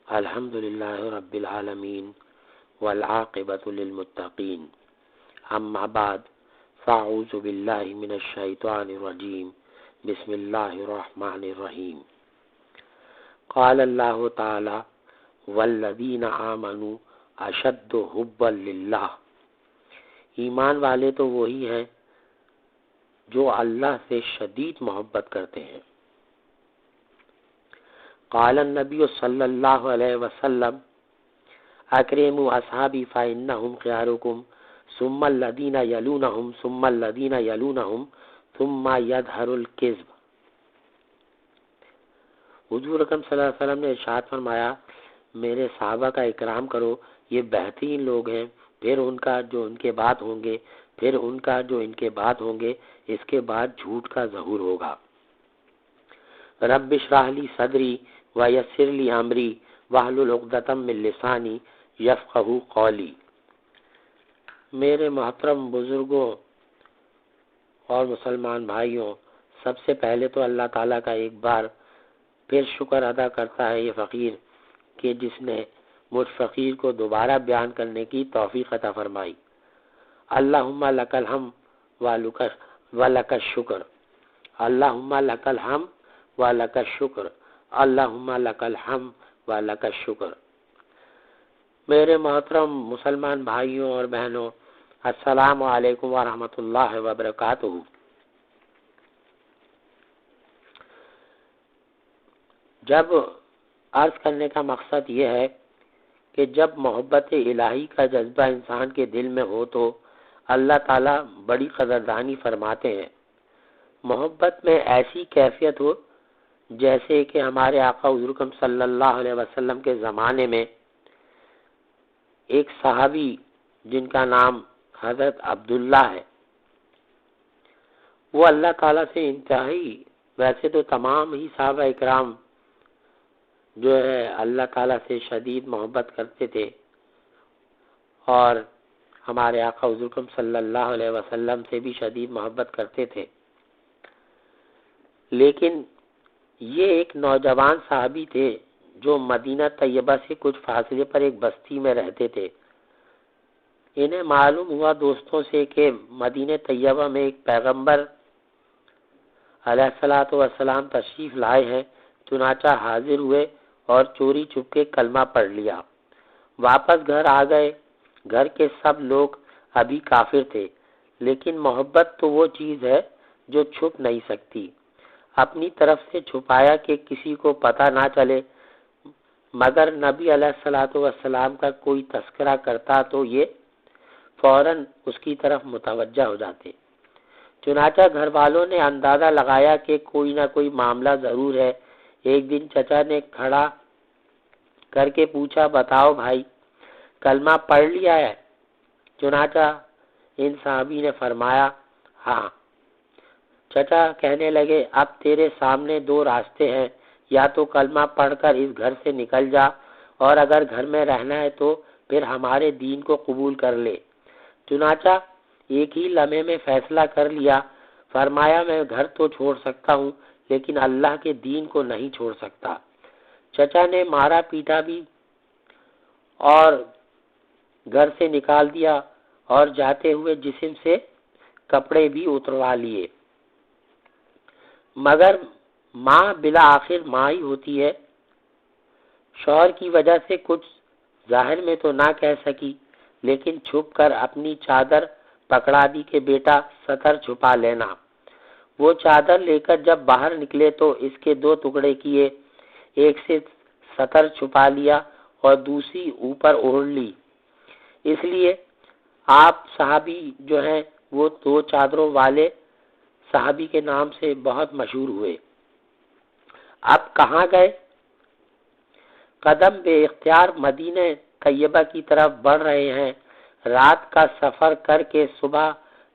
الحمد للہ رب العالمین والعاقبۃ للمتقین اما بعد فاعوذ باللہ من الشیطان الرجیم بسم اللہ الرحمن الرحیم قال اللہ تعالی والذین آمنوا اشد حبا للہ، ایمان والے تو وہی ہیں جو اللہ سے شدید محبت کرتے ہیں۔ قال النبی صلی اللہ علیہ وسلم اکرموا اصحابی فإنہم خیارکم ثم الذین یلونہم ثم الذین یلونہم ثم یظہر الکذب۔ حضور اکرم صلی اللہ علیہ وسلم نے ارشاد فرمایا، میرے صحابہ کا اکرام کرو، یہ بہترین لوگ ہیں، پھر ان کا جو ان کے بعد ہوں گے، پھر ان کا جو ان کے بعد ہوں گے، اس کے بعد جھوٹ کا ظہور ہوگا۔ رب اشرح لی صدری ویسر لی امری واحلل عقدۃ من لسانی یفقہوا قولی۔ میرے محترم بزرگوں اور مسلمان بھائیوں، سب سے پہلے تو اللہ تعالیٰ کا ایک بار پھر شکر ادا کرتا ہے یہ فقیر کہ جس نے مجھ فقیر کو دوبارہ بیان کرنے کی توفیق عطا فرمائی۔ اللہم لک الحمد ولک الشکر، اللہم لک الحمد ولک الشکر، اللہم لک الحمد ولک الشکر۔ میرے محترم مسلمان بھائیوں اور بہنوں، السلام علیکم ورحمۃ اللہ وبرکاتہ۔ جب عرض کرنے کا مقصد یہ ہے کہ جب محبت الہی کا جذبہ انسان کے دل میں ہو تو اللہ تعالیٰ بڑی قدردانی فرماتے ہیں۔ محبت میں ایسی کیفیت ہو جیسے کہ ہمارے آقا حضور اکرم صلی اللہ علیہ وسلم کے زمانے میں ایک صحابی جن کا نام حضرت عبداللہ ہے، وہ اللہ تعالیٰ سے انتہائی، ویسے تو تمام ہی صحابہ اکرام جو ہے اللہ تعالیٰ سے شدید محبت کرتے تھے اور ہمارے آقا حضور اکرم صلی اللہ علیہ وسلم سے بھی شدید محبت کرتے تھے، لیکن یہ ایک نوجوان صحابی تھے جو مدینہ طیبہ سے کچھ فاصلے پر ایک بستی میں رہتے تھے۔ انہیں معلوم ہوا دوستوں سے کہ مدینہ طیبہ میں ایک پیغمبر علیہ الصلوۃ والسلام تشریف لائے ہیں، چنانچہ حاضر ہوئے اور چوری چھپ کے کلمہ پڑھ لیا۔ واپس گھر آ گئے۔ گھر کے سب لوگ ابھی کافر تھے، لیکن محبت تو وہ چیز ہے جو چھپ نہیں سکتی۔ اپنی طرف سے چھپایا کہ کسی کو پتہ نہ چلے، مگر نبی علیہ الصلوۃ والسلام کا کوئی تذکرہ کرتا تو یہ فوراً اس کی طرف متوجہ ہو جاتے۔ چنانچہ گھر والوں نے اندازہ لگایا کہ کوئی نہ کوئی معاملہ ضرور ہے۔ ایک دن چچا نے کھڑا کر کے پوچھا، بتاؤ بھائی، کلمہ پڑھ لیا ہے؟ چنانچہ ان صحابی نے فرمایا، ہاں۔ چچا کہنے لگے، اب تیرے سامنے دو راستے ہیں، یا تو کلمہ پڑھ کر اس گھر سے نکل جا، اور اگر گھر میں رہنا ہے تو پھر ہمارے دین کو قبول کر لے۔ چنانچہ ایک ہی لمحے میں فیصلہ کر لیا، فرمایا میں گھر تو چھوڑ سکتا ہوں لیکن اللہ کے دین کو نہیں چھوڑ سکتا۔ چچا نے مارا پیٹا بھی اور گھر سے نکال دیا اور جاتے ہوئے جسم سے کپڑے بھی اتروا لیے، مگر ماں بالآخر ماں ہی ہوتی ہے۔ شوہر کی وجہ سے کچھ ظاہر میں تو نہ کہہ سکی، لیکن چھپ کر اپنی چادر پکڑا دی کہ بیٹا سطر چھپا لینا۔ وہ چادر لے کر جب باہر نکلے تو اس کے دو ٹکڑے کیے، ایک سے سطر چھپا لیا اور دوسری اوپر اوڑھ لی۔ اس لیے آپ صحابی جو ہیں وہ دو چادروں والے صحابی کے نام سے بہت مشہور ہوئے۔ اب کہاں گئے؟ قدم بے اختیار مدینہ طیبہ کی طرف بڑھ رہے ہیں۔ رات کا سفر کر کے صبح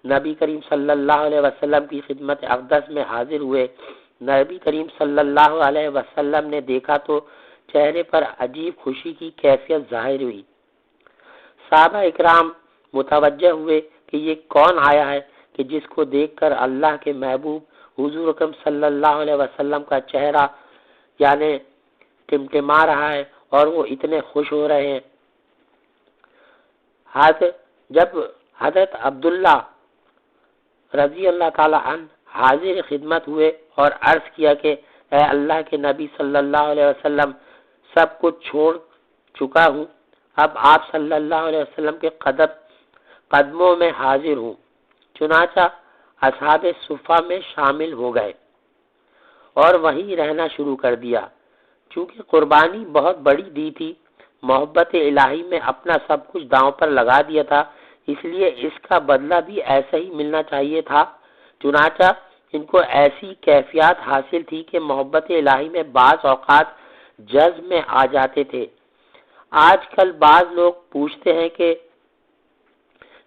نبی کریم صلی اللہ علیہ وسلم کی خدمت اقدس میں حاضر ہوئے۔ نبی کریم صلی اللہ علیہ وسلم نے دیکھا تو چہرے پر عجیب خوشی کی کیفیت ظاہر ہوئی۔ صحابہ اکرام متوجہ ہوئے کہ یہ کون آیا ہے کہ جس کو دیکھ کر اللہ کے محبوب حضور اکرم صلی اللہ علیہ وسلم کا چہرہ یعنی ٹمٹما رہا ہے اور وہ اتنے خوش ہو رہے ہیں۔ جب حضرت عبداللہ رضی اللہ تعالی عنہ حاضر خدمت ہوئے اور عرض کیا کہ اے اللہ کے نبی صلی اللہ علیہ وسلم، سب کچھ چھوڑ چکا ہوں، اب آپ صلی اللہ علیہ وسلم کے قدموں میں حاضر ہوں۔ چنانچہ اصحاب صفہ میں شامل ہو گئے اور وہیں رہنا شروع کر دیا۔ چونکہ قربانی بہت بڑی دی تھی، محبت الہی میں اپنا سب کچھ داؤں پر لگا دیا تھا، اس لیے اس کا بدلہ بھی ایسا ہی ملنا چاہیے تھا۔ چنانچہ ان کو ایسی کیفیات حاصل تھی کہ محبت الہی میں بعض اوقات جذب میں آ جاتے تھے۔ آج کل بعض لوگ پوچھتے ہیں کہ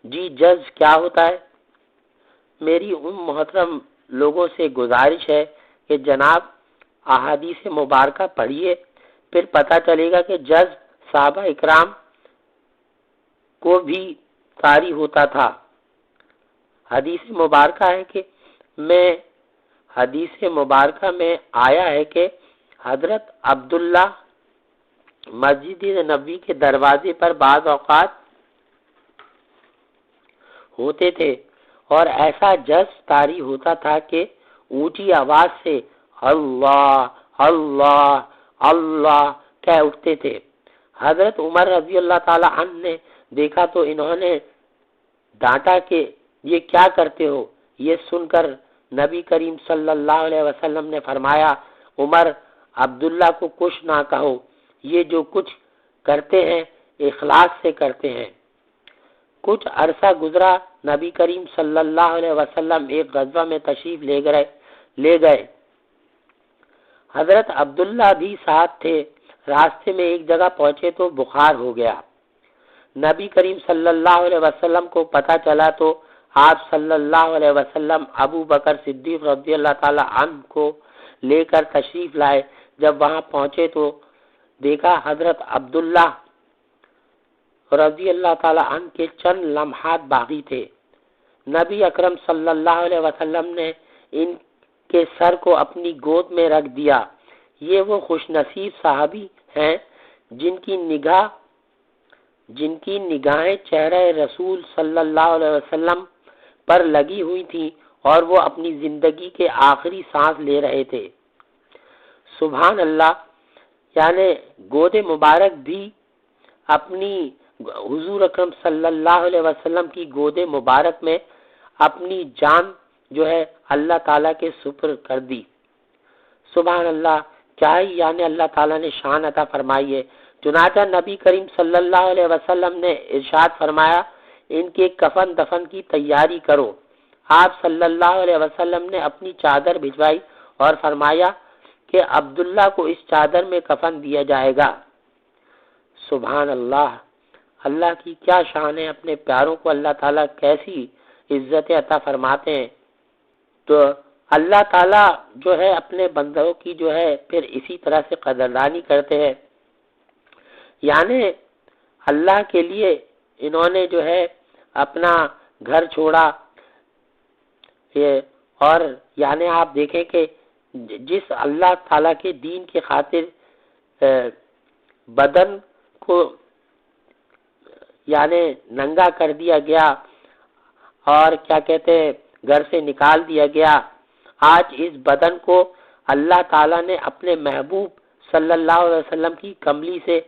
جی جذب کیا ہوتا ہے؟ میری ان محترم لوگوں سے گزارش ہے کہ جناب احادیث مبارکہ پڑھیے، پھر پتہ چلے گا کہ جذب صحابہ اکرام کو بھی طاری ہوتا تھا۔ حدیث مبارکہ میں آیا ہے کہ حضرت عبداللہ مسجد نبوی کے دروازے پر بعض اوقات ہوتے تھے اور ایسا جذب طاری ہوتا تھا کہ اونچی آواز سے اللہ اللہ اللہ کہہ اٹھتے تھے۔ حضرت عمر رضی اللہ تعالی عنہ نے دیکھا تو انہوں نے ڈانٹا کہ یہ کیا کرتے ہو؟ یہ سن کر نبی کریم صلی اللہ علیہ وسلم نے فرمایا، عمر عبداللہ کو کچھ نہ کہو، یہ جو کچھ کرتے ہیں اخلاص سے کرتے ہیں۔ کچھ عرصہ گزرا، نبی کریم صلی اللہ علیہ وسلم ایک غزوہ میں تشریف لے گئے۔ حضرت عبداللہ بھی ساتھ تھے۔ راستے میں ایک جگہ پہنچے تو بخار ہو گیا۔ نبی کریم صلی اللہ علیہ وسلم کو پتہ چلا تو آپ صلی اللہ علیہ وسلم ابو بکر صدیق رضی اللہ تعالی عنہ کو لے کر تشریف لائے۔ جب وہاں پہنچے تو دیکھا حضرت عبداللہ رضی اللہ تعالی عنہ کے چند لمحات باقی تھے۔ نبی اکرم صلی اللہ علیہ وسلم نے ان کے سر کو اپنی گود میں رکھ دیا۔ یہ وہ خوش نصیب صحابی ہیں جن کی نگاہیں چہرہ رسول صلی اللہ علیہ وسلم پر لگی ہوئی تھی اور وہ اپنی زندگی کے آخری سانس لے رہے تھے۔ سبحان اللہ، یعنی گود مبارک بھی اپنی حضور اکرم صلی اللہ علیہ وسلم کی گود مبارک میں اپنی جان جو ہے اللہ تعالیٰ کے سپر کر دی۔ سبحان اللہ، کیا ہی یعنی اللہ تعالیٰ نے شان عطا فرمائی ہے۔ چنانچہ نبی کریم صلی اللہ علیہ وسلم نے ارشاد فرمایا، ان کے کفن دفن کی تیاری کرو۔ آپ صلی اللہ علیہ وسلم نے اپنی چادر بھجوائی اور فرمایا کہ عبداللہ کو اس چادر میں کفن دیا جائے گا۔ سبحان اللہ، اللہ کی کیا شان ہے، اپنے پیاروں کو اللہ تعالیٰ کیسی عزت عطا فرماتے ہیں۔ تو اللہ تعالیٰ جو ہے اپنے بندوں کی جو ہے پھر اسی طرح سے قدردانی کرتے ہیں۔ یعنی اللہ کے لیے انہوں نے جو ہے اپنا گھر چھوڑا، اور یعنی آپ دیکھیں کہ جس اللہ تعالیٰ کے دین کی خاطر بدن کو یعنی ننگا کر دیا گیا اور کیا کہتے ہیں گھر سے نکال دیا گیا، آج اس بدن کو اللہ تعالیٰ نے اپنے محبوب صلی اللہ علیہ وسلم کی کملی سے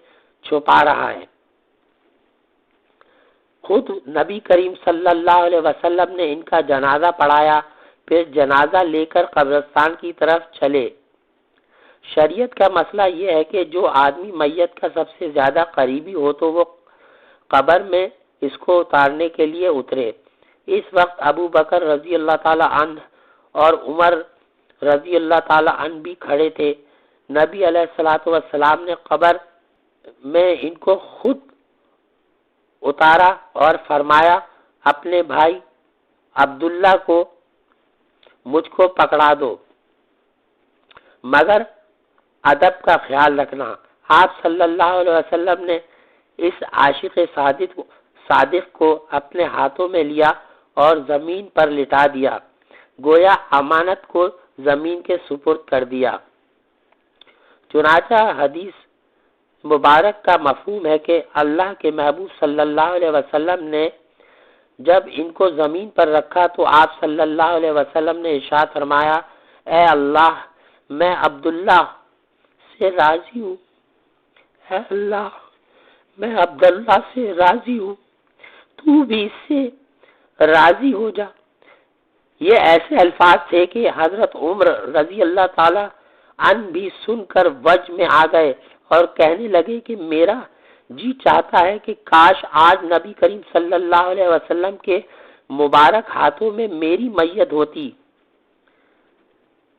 چھپا رہا ہے۔ خود نبی کریم صلی اللہ علیہ وسلم نے ان کا جنازہ پڑھایا، پھر جنازہ لے کر قبرستان کی طرف چلے۔ شریعت کا مسئلہ یہ ہے کہ جو آدمی میت کا سب سے زیادہ قریبی ہو تو وہ قبر میں اس کو اتارنے کے لیے اترے۔ اس وقت ابو بکر رضی اللہ تعالی عنہ اور عمر رضی اللہ تعالی عنہ بھی کھڑے تھے۔ نبی علیہ الصلوۃ والسلام نے قبر میں ان کو خود اتارا اور فرمایا، اپنے بھائی عبداللہ کو مجھ کو پکڑا دو، مگر ادب کا خیال رکھنا۔ آپ صلی اللہ علیہ وسلم نے اس عاشق صادق کو اپنے ہاتھوں میں لیا اور زمین پر لٹا دیا، گویا امانت کو زمین کے سپرد کر دیا۔ چنانچہ حدیث مبارک کا مفہوم ہے کہ اللہ کے محبوب صلی اللہ علیہ وسلم نے جب ان کو زمین پر رکھا تو آپ صلی اللہ علیہ وسلم نے ارشاد فرمایا، اے اللہ میں عبداللہ سے راضی ہوں، اے اللہ میں عبداللہ سے راضی ہوں، تو بھی اس سے راضی ہو جا۔ یہ ایسے الفاظ تھے کہ حضرت عمر رضی اللہ تعالی عنہ بھی سن کر وجہ میں آ گئے اور کہنے لگے کہ میرا جی چاہتا ہے کہ کاش آج نبی کریم صلی اللہ علیہ وسلم کے مبارک ہاتھوں میں میری میت ہوتی۔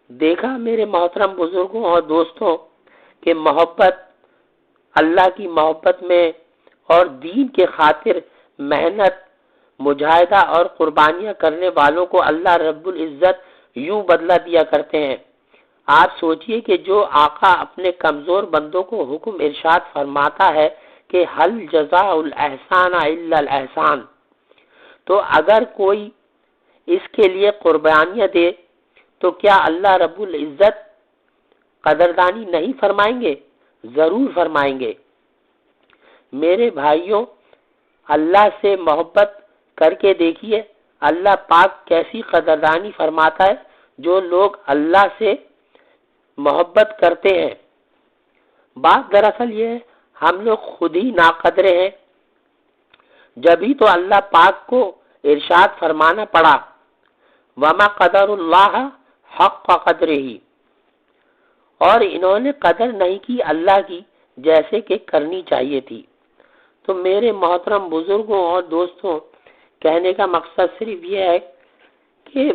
دیکھا میرے محترم بزرگوں اور دوستوں کہ محبت، اللہ کی محبت میں اور دین کے خاطر محنت، مجاہدہ اور قربانیاں کرنے والوں کو اللہ رب العزت یوں بدلہ دیا کرتے ہیں۔ آپ سوچئے کہ جو آقا اپنے کمزور بندوں کو حکم ارشاد فرماتا ہے کہ حل جزاء الاحسان الا الاحسان، تو اگر کوئی اس کے لیے قربانیاں دے تو کیا اللہ رب العزت قدردانی نہیں فرمائیں گے؟ ضرور فرمائیں گے۔ میرے بھائیوں، اللہ سے محبت کر کے دیکھیے اللہ پاک کیسی قدردانی فرماتا ہے۔ جو لوگ اللہ سے محبت کرتے ہیں، بات دراصل یہ ہے ہم لوگ خود ہی ناقدرے ہیں، جبھی تو اللہ پاک کو ارشاد فرمانا پڑا وما قدر اللہ حق قدرہ، اور انہوں نے قدر نہیں کی اللہ کی جیسے کہ کرنی چاہیے تھی۔ تو میرے محترم بزرگوں اور دوستوں، کہنے کا مقصد صرف یہ ہے کہ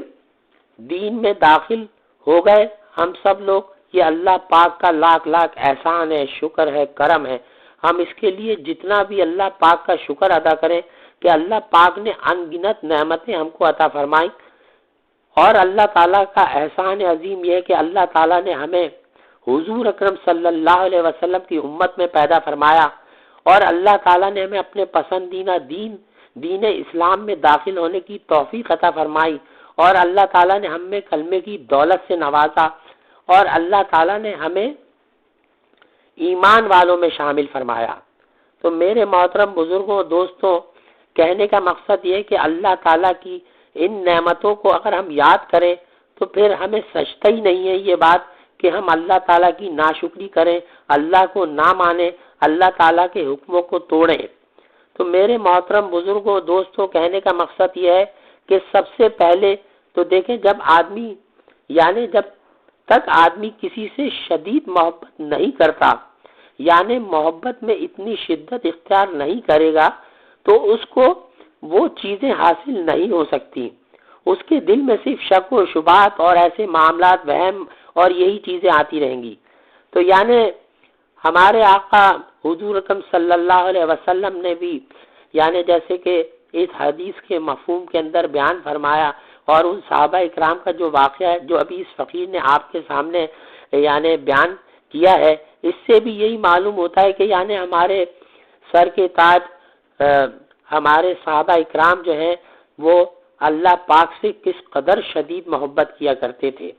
دین میں داخل ہو گئے ہم سب لوگ، یہ اللہ پاک کا لاکھ لاکھ احسان ہے، شکر ہے، کرم ہے۔ ہم اس کے لیے جتنا بھی اللہ پاک کا شکر ادا کریں کہ اللہ پاک نے ان گنت نعمتیں ہم کو عطا فرمائی، اور اللہ تعالیٰ کا احسان عظیم یہ ہے کہ اللہ تعالیٰ نے ہمیں حضور اکرم صلی اللہ علیہ وسلم کی امت میں پیدا فرمایا، اور اللہ تعالیٰ نے ہمیں اپنے پسندیدہ دین اسلام میں داخل ہونے کی توفیق عطا فرمائی، اور اللہ تعالیٰ نے ہم میں کلمے کی دولت سے نوازا، اور اللہ تعالیٰ نے ہمیں ایمان والوں میں شامل فرمایا۔ تو میرے محترم بزرگوں دوستوں، کہنے کا مقصد یہ ہے کہ اللہ تعالیٰ کی ان نعمتوں کو اگر ہم یاد کریں تو پھر ہمیں سجتا ہی نہیں ہے یہ بات کہ ہم اللہ تعالیٰ کی ناشکری کریں، اللہ کو نہ مانیں، اللہ تعالیٰ کے حکموں کو توڑیں۔ تو میرے محترم بزرگوں دوستوں، کہنے کا مقصد یہ ہے کہ سب سے پہلے تو دیکھیں جب تک آدمی کسی سے شدید محبت نہیں کرتا، یعنی محبت میں اتنی شدت اختیار نہیں کرے گا تو اس کو وہ چیزیں حاصل نہیں ہو سکتی۔ اس کے دل میں صرف شک و شبہات اور ایسے معاملات، وہم اور یہی چیزیں آتی رہیں گی۔ تو یعنی ہمارے آقا حضور اکرم صلی اللہ علیہ وسلم نے بھی یعنی جیسے کہ اس حدیث کے مفہوم کے اندر بیان فرمایا، اور ان صحابہ اکرام کا جو واقعہ ہے جو ابھی اس فقیر نے آپ کے سامنے یعنی بیان کیا ہے، اس سے بھی یہی معلوم ہوتا ہے کہ یعنی ہمارے سر کے تاج ہمارے صحابہ اکرام جو ہیں وہ اللہ پاک سے کس قدر شدید محبت کیا کرتے تھے۔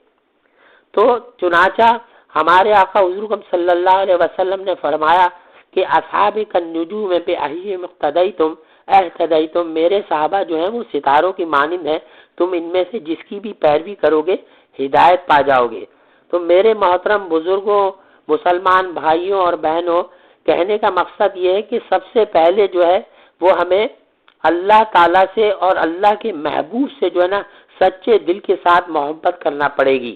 تو چنانچہ ہمارے آقا حضور صلی اللہ علیہ وسلم نے فرمایا کہ اصحاب النجوم بأیہم اقتدیتم اہتدیتم، میرے صحابہ جو ہیں وہ ستاروں کی مانند ہیں، تم ان میں سے جس کی بھی پیروی کرو گے ہدایت پا جاؤ گے۔ تو میرے محترم بزرگوں، مسلمان بھائیوں اور بہنوں، کہنے کا مقصد یہ ہے کہ سب سے پہلے جو ہے وہ ہمیں اللہ تعالیٰ سے اور اللہ کے محبوب سے جو ہے نا سچے دل کے ساتھ محبت کرنا پڑے گی۔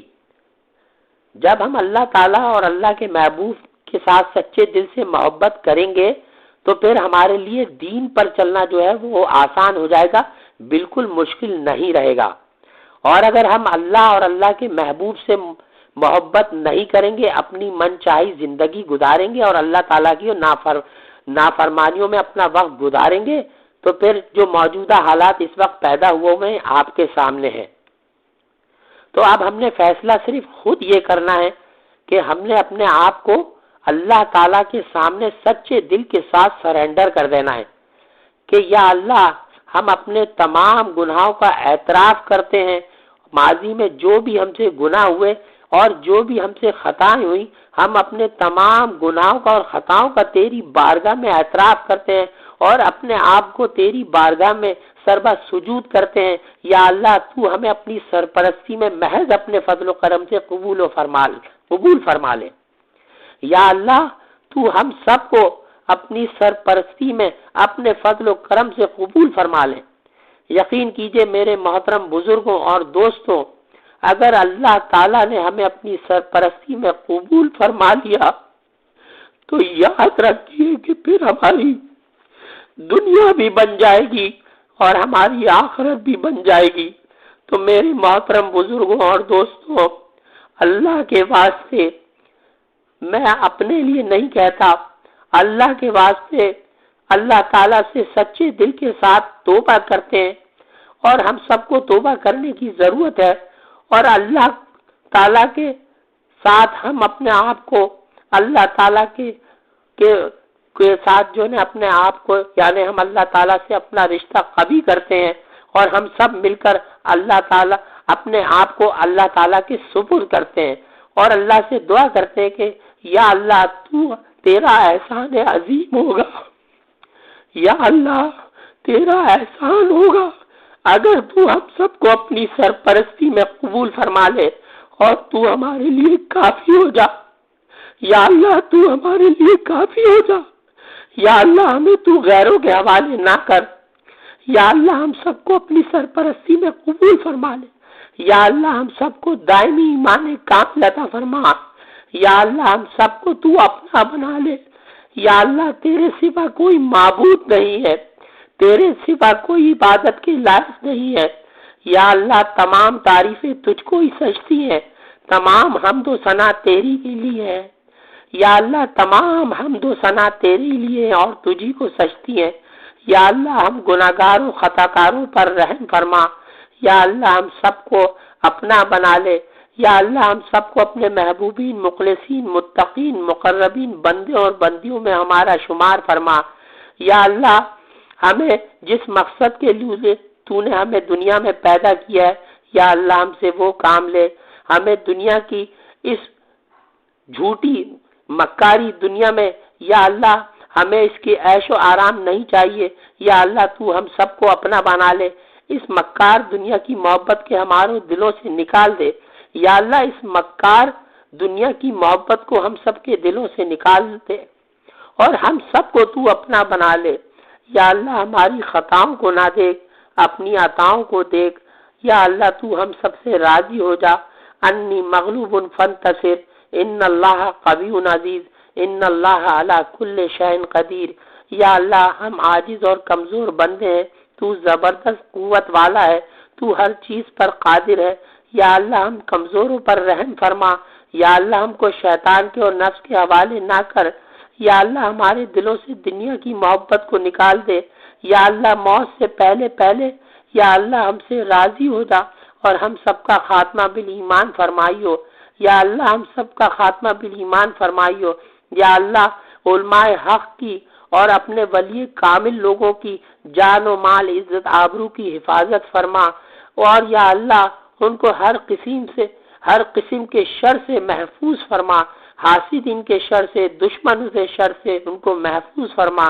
جب ہم اللہ تعالیٰ اور اللہ کے محبوب کے ساتھ سچے دل سے محبت کریں گے تو پھر ہمارے لیے دین پر چلنا جو ہے وہ آسان ہو جائے گا، بالکل مشکل نہیں رہے گا۔ اور اگر ہم اللہ اور اللہ کے محبوب سے محبت نہیں کریں گے، اپنی من چاہی زندگی گزاریں گے اور اللہ تعالیٰ کی نافرمانیوں میں اپنا وقت گزاریں گے، تو پھر جو موجودہ حالات اس وقت پیدا ہوئے ہیں آپ کے سامنے ہیں۔ تو اب ہم نے فیصلہ صرف خود یہ کرنا ہے کہ ہم نے اپنے آپ کو اللہ تعالیٰ کے سامنے سچے دل کے ساتھ سرنڈر کر دینا ہے کہ یا اللہ، ہم اپنے تمام گناہوں کا اعتراف کرتے ہیں، ماضی میں جو بھی ہم سے گناہ ہوئے اور جو بھی ہم سے خطائیں ہوئی ہم اپنے تمام گناہوں کا اور خطاؤں کا تیری بارگاہ میں اعتراف کرتے ہیں اور اپنے آپ کو تیری بارگاہ میں سربا سجود کرتے ہیں۔ یا اللہ تو ہمیں اپنی سرپرستی میں محض اپنے فضل و کرم سے قبول فرما لے۔ یا اللہ تو ہم سب کو اپنی سرپرستی میں اپنے فضل و کرم سے قبول فرما لے۔ یقین کیجئے میرے محترم بزرگوں اور دوستوں، اگر اللہ تعالیٰ نے ہمیں اپنی سرپرستی میں قبول فرما لیا تو یاد رکھیے کہ پھر ہماری دنیا بھی بن جائے گی اور ہماری آخرت بھی بن جائے گی۔ تو میرے محترم بزرگوں اور دوستوں، اللہ کے واسطے میں اپنے لیے نہیں کہتا، اللہ کے واسطے اللہ تعالیٰ سے سچے دل کے ساتھ توبہ کرتے ہیں، اور ہم سب کو توبہ کرنے کی ضرورت ہے، اور اللہ تعالیٰ کے ساتھ ہم اپنے آپ کو اللہ تعالیٰ کے ساتھ جو ہے اپنے آپ کو، یعنی ہم اللہ تعالیٰ سے اپنا رشتہ قوی کرتے ہیں، اور ہم سب مل کر اللہ تعالیٰ اپنے آپ کو اللہ تعالیٰ کے سپرد کرتے ہیں، اور اللہ سے دعا کرتے ہیں کہ یا اللہ تو تیرا احسان عظیم ہوگا، یا اللہ تیرا احسان ہوگا اگر تو ہم سب کو اپنی سرپرستی میں قبول فرما لے اور تو ہمارے لیے کافی ہو جا۔ یا اللہ تو ہمارے لیے کافی ہو جا۔ یا اللہ ہمیں تو غیروں کے حوالے نہ کر۔ یا اللہ ہم سب کو اپنی سرپرستی میں قبول فرما لے۔ یا اللہ ہم سب کو دائمی ایمان کامل عطا فرما۔ یا اللہ ہم سب کو تو اپنا بنا لے۔ یا اللہ تیرے سوا کوئی معبود نہیں ہے، تیرے سوا کوئی عبادت کے لائق نہیں ہے۔ یا اللہ تمام تعریفیں تجھ کو ہی سجتی ہیں، تمام حمد و ثنا تیری کے لیے ہے۔ یا اللہ تمام حمد و ثنا تیرے لیے اور تجھی کو سجتی ہیں۔ یا اللہ ہم گناہگاروں خطاکاروں پر رحم فرما۔ یا اللہ ہم سب کو اپنا بنا لے۔ یا اللہ ہم سب کو اپنے محبوبین، مخلصین، متقین، مقربین بندے اور بندیوں میں ہمارا شمار فرما۔ یا اللہ ہمیں جس مقصد کے لیے تو نے ہمیں دنیا میں پیدا کیا ہے، یا اللہ ہم سے وہ کام لے۔ ہمیں دنیا کی اس جھوٹی مکاری دنیا میں یا اللہ ہمیں اس کی عیش و آرام نہیں چاہیے۔ یا اللہ تو ہم سب کو اپنا بنا لے، اس مکار دنیا کی محبت کے ہمارے دلوں سے نکال دے۔ یا اللہ اس مکار دنیا کی محبت کو ہم سب کے دلوں سے نکال دے اور ہم سب کو تو اپنا بنا لے۔ یا اللہ ہماری خطاؤں کو نہ دیکھ، اپنی عطاؤں کو دیکھ۔ یا اللہ تو ہم سب سے راضی ہو جا۔ انی مغلوب فانتصر، ان اللہ قوی عزیز، ان اللہ علی کل شیء قدیر۔ یا اللہ ہم عاجز اور کمزور بندے ہیں، تو زبردست قوت والا ہے، تو ہر چیز پر قادر ہے۔ یا اللہ ہم کمزوروں پر رحم فرما۔ یا اللہ ہم کو شیطان کے اور نفس کے حوالے نہ کر۔ یا اللہ ہمارے دلوں سے دنیا کی محبت کو نکال دے۔ یا اللہ موت سے پہلے یا اللہ ہم سے راضی ہو جا اور ہم سب کا خاتمہ بالایمان فرمائیو۔ یا اللہ ہم سب کا خاتمہ بالایمان فرمائیو۔ یا اللہ علماء حق کی اور اپنے ولی کامل لوگوں کی جان و مال، عزت آبرو کی حفاظت فرما، اور یا اللہ ان کو ہر قسم کے شر سے محفوظ فرما، حاسد ان کے شر سے، دشمن سے شر سے ان کو محفوظ فرما،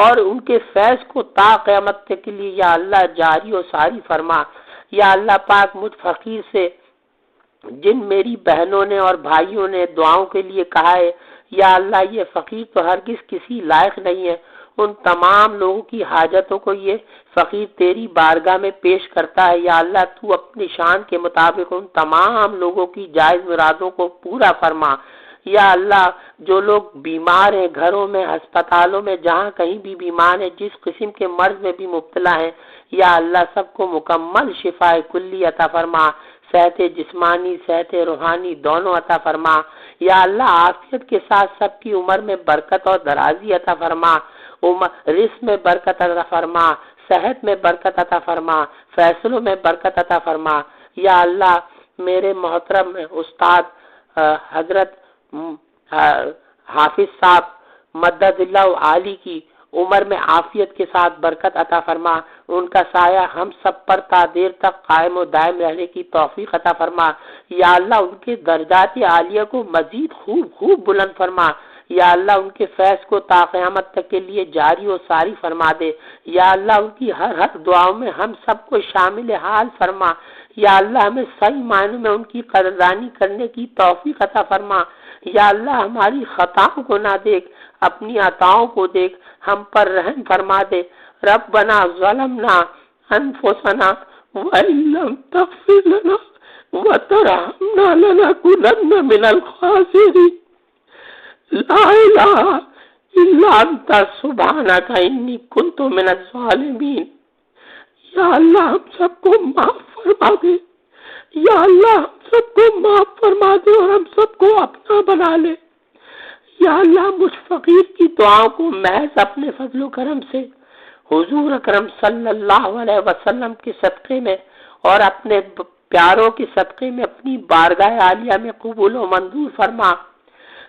اور ان کے فیض کو تا قیامت کے لیے یا اللہ جاری و ساری فرما۔ یا اللہ پاک مجھ فقیر سے جن میری بہنوں نے اور بھائیوں نے دعاؤں کے لیے کہا ہے، یا اللہ یہ فقیر تو ہرگز کسی لائق نہیں ہے، ان تمام لوگوں کی حاجتوں کو یہ فقیر تیری بارگاہ میں پیش کرتا ہے۔ یا اللہ تو اپنی شان کے مطابق ان تمام لوگوں کی جائز مرادوں کو پورا فرما۔ یا اللہ جو لوگ بیمار ہیں، گھروں میں، ہسپتالوں میں، جہاں کہیں بھی بیمار ہیں، جس قسم کے مرض میں بھی مبتلا ہیں، یا اللہ سب کو مکمل شفاء کلی عطا فرما، صحت جسمانی، صحت روحانی دونوں عطا فرما۔ یا اللہ عافیت کے ساتھ سب کی عمر میں برکت اور درازی عطا فرما، رزق میں برکت عطا فرما، صحت میں برکت عطا فرما، فیصلوں میں برکت عطا فرما۔ یا اللہ میرے محترم استاد حضرت حافظ صاحب مدد اللہ عالی کی عمر میں عافیت کے ساتھ برکت عطا فرما، ان کا سایہ ہم سب پر تا دیر تک قائم و دائم رہنے کی توفیق عطا فرما۔ یا اللہ ان کے درجات عالیہ کو مزید خوب بلند فرما۔ یا اللہ ان کے فیض کو تا قیامت تک کے لیے جاری و ساری فرما دے۔ یا اللہ ان کی ہر دعاؤں میں ہم سب کو شامل حال فرما۔ یا اللہ ہمیں صحیح معنوں میں ان کی قدردانی کرنے کی توفیق عطا فرما۔ یا اللہ ہماری خطاؤں کو نہ دیکھ، اپنی عطاؤں کو دیکھ، ہم پر رحم فرما دے۔ ربنا ظلمنا انفسنا وان لم تغفر لنا وترحمنا لنكونن من الخاسرين۔ لا الہ الا انت سبحانک انی کنت من الظالمین۔ یا اللہ ہم سب کو معاف فرما دے۔ یا اللہ ہم سب کو معاف فرما دے اور ہم سب کو اپنا بنا لے۔ یا اللہ مجھ فقیر کی دعاؤں کو محض اپنے فضل و کرم سے حضور اکرم صلی اللہ علیہ وسلم کے صدقے میں اور اپنے پیاروں کے صدقے میں اپنی بارگاہ عالیہ میں قبول و منظور فرما۔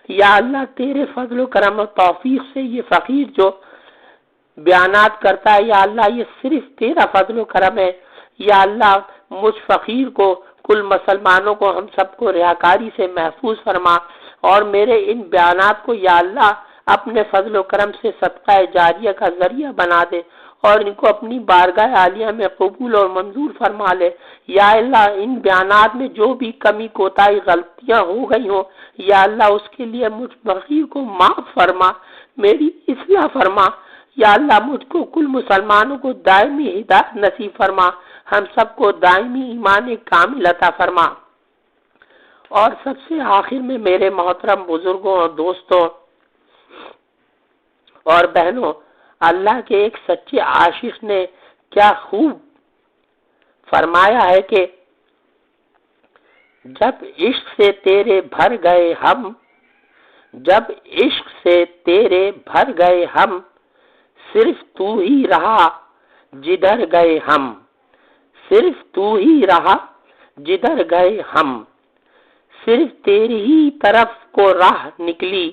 یا اللہ تیرے فضل و کرم و توفیق سے یہ فقیر جو بیانات کرتا ہے، یا اللہ یہ صرف تیرا فضل و کرم ہے۔ یا اللہ مجھ فقیر کو، کل مسلمانوں کو، ہم سب کو ریاکاری سے محفوظ فرما اور میرے ان بیانات کو یا اللہ اپنے فضل و کرم سے صدقہ جاریہ کا ذریعہ بنا دے اور ان کو اپنی بارگاہ عالیہ میں قبول اور منظور فرما لے۔ یا اللہ ان بیانات میں جو بھی کمی کوتاہی غلطیاں ہو گئی ہوں، یا اللہ اس کے لیے مجھ فقیر کو معاف فرما، میری اصلاح فرما۔ یا اللہ مجھ کو کل مسلمانوں کو دائمی ہدایت نصیب فرما، ہم سب کو دائمی ایمان کامل عطا فرما۔ اور سب سے آخر میں میرے محترم بزرگوں اور دوستوں اور بہنوں، اللہ کے ایک سچے عاشق نے کیا خوب فرمایا ہے کہ جب عشق سے تیرے بھر گئے ہم، جب عشق سے تیرے بھر گئے ہم، صرف تو ہی رہا جدھر گئے ہم، صرف تو ہی رہا جدھر گئے ہم، صرف تیری ہی طرف کو راہ نکلی،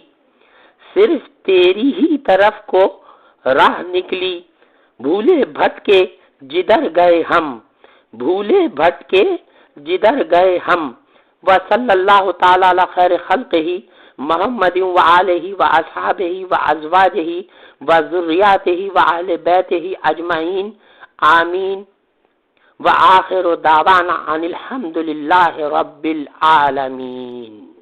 صرف تیری ہی طرف کو راہ نکلی، بھولے بھٹکے جدھر گئے ہم، بھولے بھٹکے جدھر گئے ہم۔ وصلی اللہ تعالی علی خیر خلقہ محمد وآلہ واصحابہ وازواجہ وذریاتہ واہل بیتہ اجمعین، آمین۔ وآخر دعوانا ان الحمد للہ رب العالمین۔